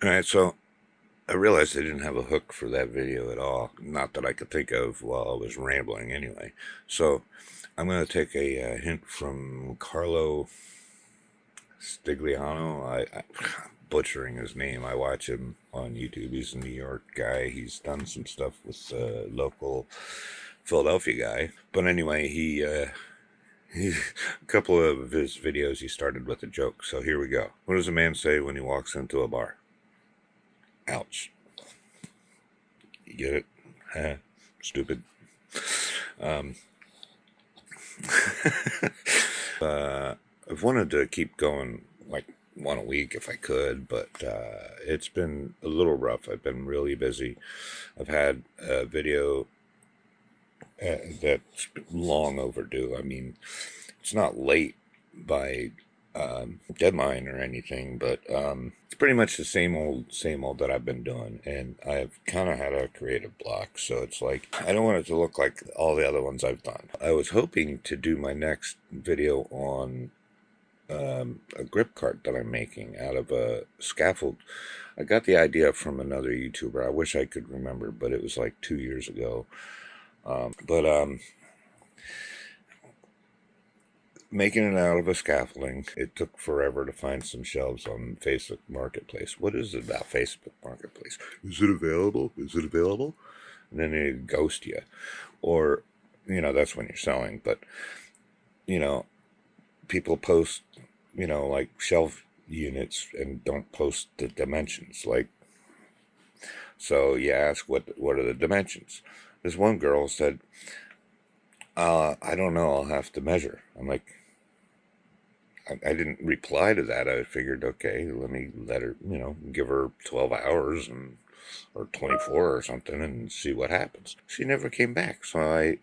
Alright, so I realized I didn't have a hook for that video at all. Not that I could think of while I was rambling anyway. So I'm going to take a hint from Carlo Stigliano. I'm butchering his name. I watch him on YouTube. He's a New York guy. He's done some stuff with a local Philadelphia guy. But anyway, a couple of his videos he started with a joke. So here we go. What does a man say when he walks into a bar? Ouch. You get it? Huh? Stupid. Um, I've wanted to keep going like one a week if I could, but it's been a little rough. I've been really busy. I've had a video that's long overdue. I mean, it's not late by deadline or anything, but it's pretty much the same old that I've been doing, and I've kind of had a creative block, so it's like I don't want it to look like all the other ones I've done. I was hoping to do my next video on a grip cart that I'm making out of a scaffold. I got the idea from another YouTuber. I wish I could remember, but it was like 2 years ago. But making it out of a scaffolding, it took forever to find some shelves on Facebook Marketplace. What is it about Facebook Marketplace? Is it available? Is it available? And then they ghost you. Or, that's when you're selling. But, people post, like shelf units and don't post the dimensions. Like, so you ask, what are the dimensions? This one girl said, I don't know, I'll have to measure. I'm like, I didn't reply to that. I figured, okay, let her, give her 12 hours or 24 or something and see what happens. She never came back. So I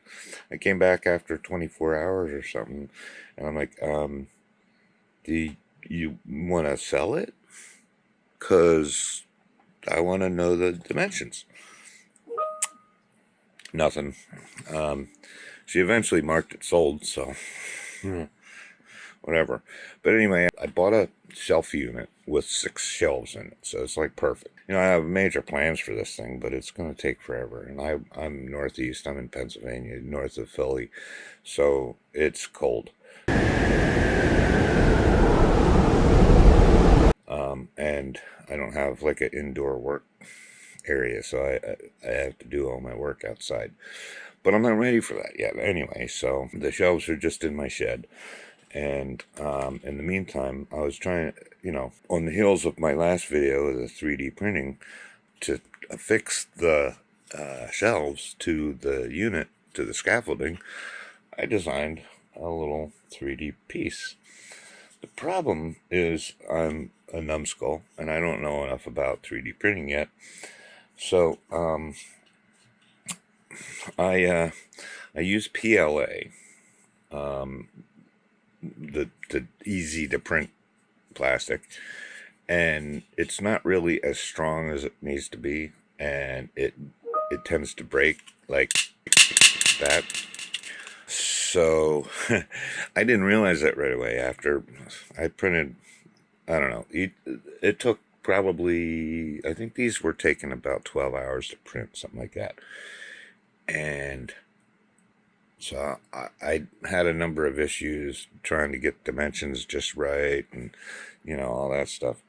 came back after 24 hours or something. And I'm like, do you want to sell it? Because I want to know the dimensions. Nothing. She eventually marked it sold, so whatever. But anyway, I bought a shelf unit with 6 shelves in it, so it's like perfect. I have major plans for this thing, but it's going to take forever. And I'm northeast. I'm in Pennsylvania, north of Philly, so it's cold. And I don't have like an indoor work area, so I have to do all my work outside. But I'm not ready for that yet anyway, so the shelves are just in my shed. And in the meantime, I was trying, on the heels of my last video of the 3D printing, to affix the shelves to the unit, to the scaffolding, I designed a little 3D piece. The problem is I'm a numbskull, and I don't know enough about 3D printing yet. So I use PLA, the easy to print plastic, and it's not really as strong as it needs to be, and it tends to break like that. So I didn't realize that right away after I printed. I don't know. It took probably, I think these were taking about 12 hours to print, something like that. And so I had a number of issues trying to get dimensions just right and, all that stuff.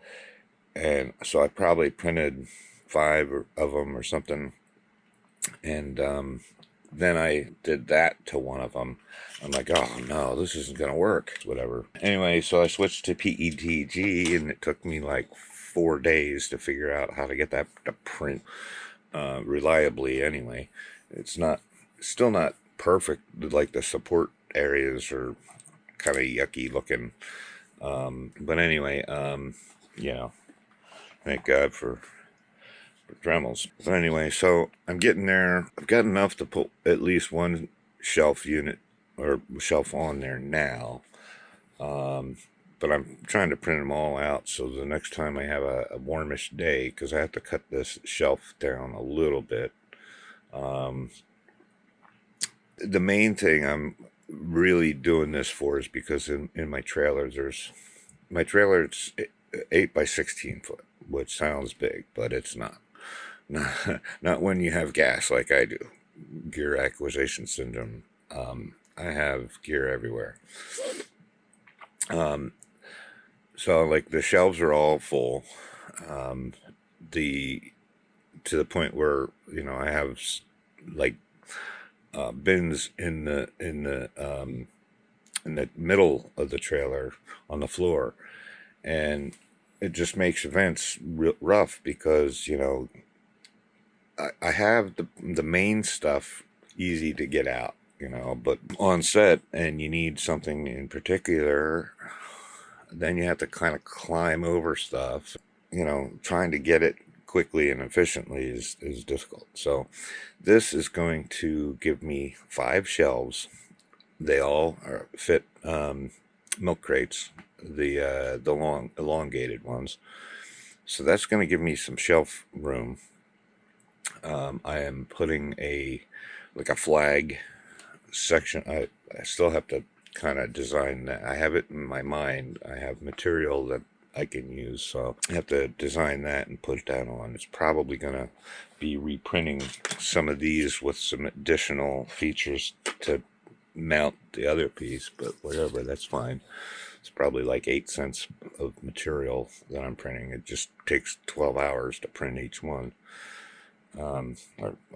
And so I probably printed 5 of them or something. And then I did that to one of them. I'm like, oh no, this isn't going to work. Whatever. Anyway, so I switched to PETG, and it took me like 4 days to figure out how to get that to print reliably anyway. It's still not perfect. Like the support areas are kind of yucky looking. But anyway, thank God for Dremels. But anyway, so I'm getting there. I've got enough to put at least one shelf unit or shelf on there now. But I'm trying to print them all out so the next time I have a warmish day, because I have to cut this shelf down a little bit. The main thing I'm really doing this for is because in my trailer, my trailer, it's 8 by 16 foot. which sounds big, but it's not. Not when you have gas like I do. Gear acquisition syndrome. I have gear everywhere. Um, so like the shelves are all full. Um, the to the point where I have like bins in the middle of the trailer on the floor, and it just makes events rough because I have the main stuff easy to get out, but on set and you need something in particular, then you have to kind of climb over stuff. Trying to get it quickly and efficiently is difficult. So this is going to give me 5 shelves. They all fit milk crates, the long elongated ones. So that's going to give me some shelf room. I am putting like a flag section. I still have to kind of design that. I have it in my mind. I have material that I can use, so I have to design that and put that on. It's probably going to be reprinting some of these with some additional features to mount the other piece, but whatever, that's fine. It's probably like 8 cents of material that I'm printing. It just takes 12 hours to print each one. Or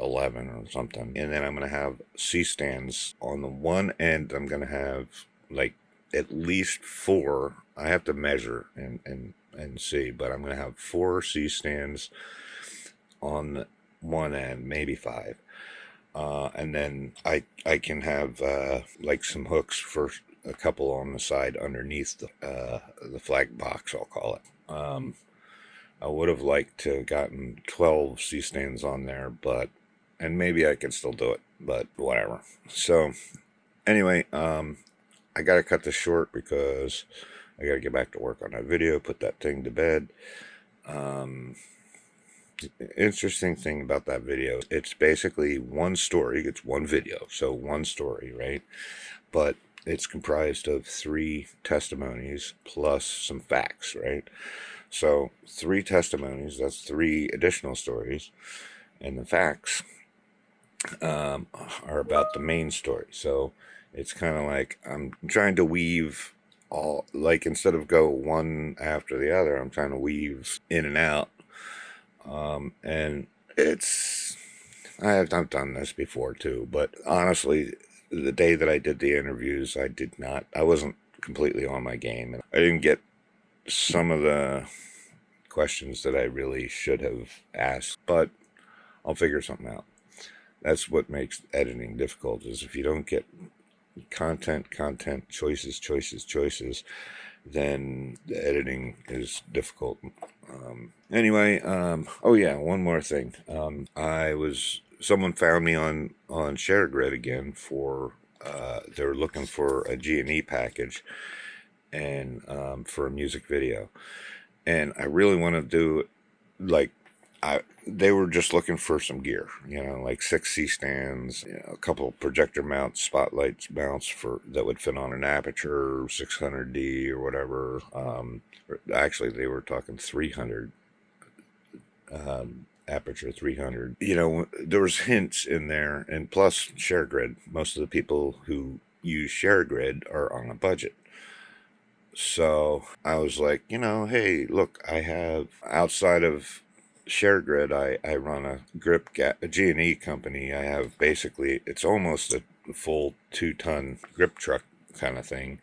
11 or something. And then I'm going to have C-stands on the one end. I'm going to have like at least 4. I have to measure and see, but I'm going to have 4 C-stands on the one end, maybe 5. And then I can have like some hooks for a couple on the side underneath the flag box, I'll call it. I would have liked to have gotten 12 C-stands on there, and maybe I can still do it, but whatever. So anyway, I got to cut this short because I got to get back to work on that video, put that thing to bed. Interesting thing about that video, it's basically one story. It's one video, so one story, right? But it's comprised of 3 testimonies plus some facts, right? So 3 testimonies, that's 3 additional stories, and the facts are about the main story. So it's kind of like I'm trying to weave all, like instead of go one after the other, I'm trying to weave in and out. And I've done this before too, but honestly, the day that I did the interviews, I wasn't completely on my game, and I didn't get some of the questions that I really should have asked, but I'll figure something out. That's what makes editing difficult, is if you don't get content, choices, then the editing is difficult. Anyway, oh yeah, one more thing. Someone found me on ShareGrid again for, they were looking for a G&E package and for a music video. And I really want to do, like, they were just looking for some gear, like 6 C-stands, a couple projector mounts, spotlight mounts that would fit on an Aperture 600D or whatever. Actually, they were talking 300, Aperture 300. There was hints in there, and plus ShareGrid. Most of the people who use ShareGrid are on a budget. So I was like, hey, look, I have, outside of ShareGrid, I run a G&E company. I have basically, it's almost a full 2-ton grip truck kind of thing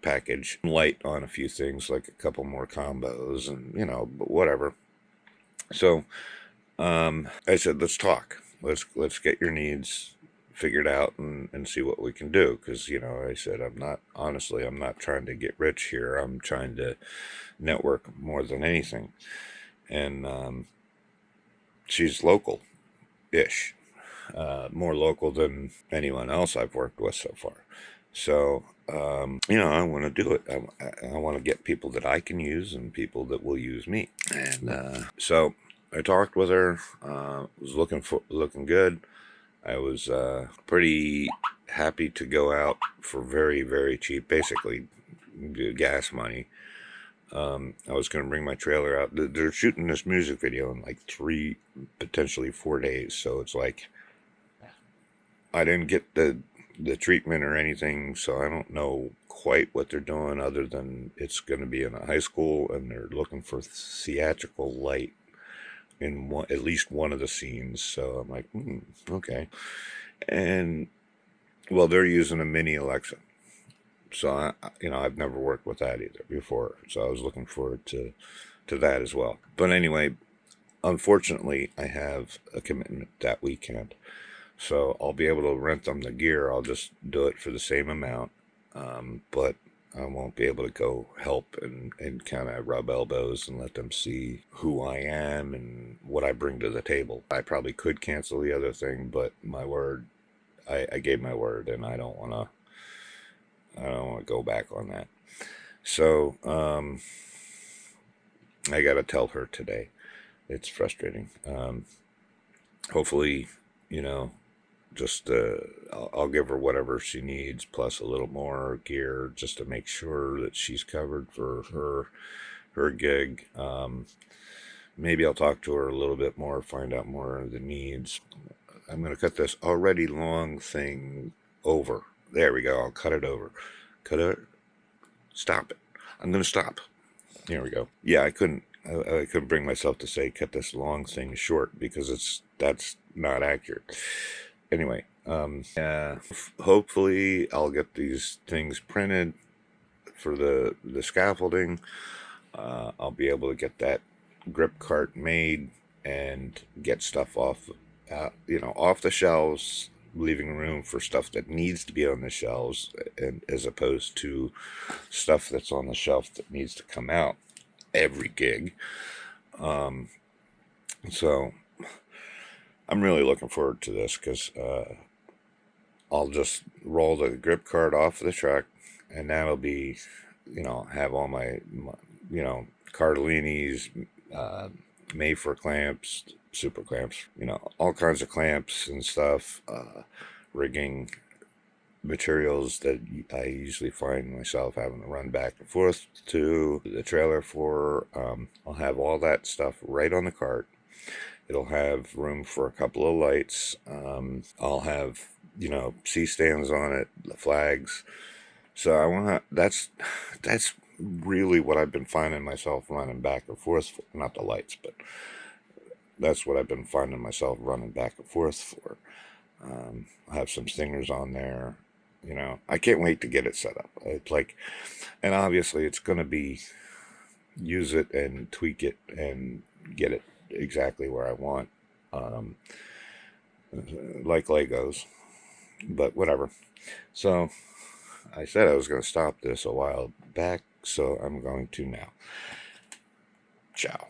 package. Light on a few things, like a couple more combos and, whatever. So I said, let's talk. Let's get your needs figured out and see what we can do, because I said, I'm not trying to get rich here. I'm trying to network more than anything. And she's local-ish, more local than anyone else I've worked with so far. So I want to do it. I want to get people that I can use and people that will use me. And so I talked with her. Was looking good. I was pretty happy to go out for very, very cheap, basically gas money, I was going to bring my trailer out. They're shooting this music video in like 3, potentially 4 days. So it's like I didn't get the treatment or anything, so I don't know quite what they're doing other than it's going to be in a high school and they're looking for theatrical light in at least one of the scenes. So I'm like, okay. And well, they're using a mini Alexa. So I've never worked with that either before. So I was looking forward to that as well. But anyway, unfortunately, I have a commitment that weekend. So I'll be able to rent them the gear. I'll just do it for the same amount. But I won't be able to go help and kind of rub elbows and let them see who I am and what I bring to the table. I probably could cancel the other thing, but my word, I gave my word, and I don't want to go back on that. So I got to tell her today. It's frustrating. Hopefully, you know, just I'll give her whatever she needs plus a little more gear just to make sure that she's covered for her gig. Maybe I'll talk to her a little bit more, find out more of the needs. I'm going to cut this already long thing over. There we go. I'll cut it over. Cut it. Stop it. I'm going to stop. Here we go. Yeah, I couldn't bring myself to say cut this long thing short because that's not accurate. Anyway, hopefully I'll get these things printed for the scaffolding. I'll be able to get that grip cart made and get stuff off, off the shelves, leaving room for stuff that needs to be on the shelves, and as opposed to stuff that's on the shelf that needs to come out every gig. So I'm really looking forward to this because I'll just roll the grip cart off the truck, and that'll be, have all my Cardellini's, made for clamps, super clamps, all kinds of clamps and stuff, rigging materials that I usually find myself having to run back and forth to the trailer for. I'll have all that stuff right on the cart. It'll have room for a couple of lights. I'll have, C-stands on it, the flags. So that's really what I've been finding myself running back and forth for. Not the lights, but that's what I've been finding myself running back and forth for. I have some stingers on there. I can't wait to get it set up. It's like, and obviously it's going to be use it and tweak it and get it exactly where I want, like Legos, but whatever. So I said I was going to stop this a while back, so I'm going to now. Ciao.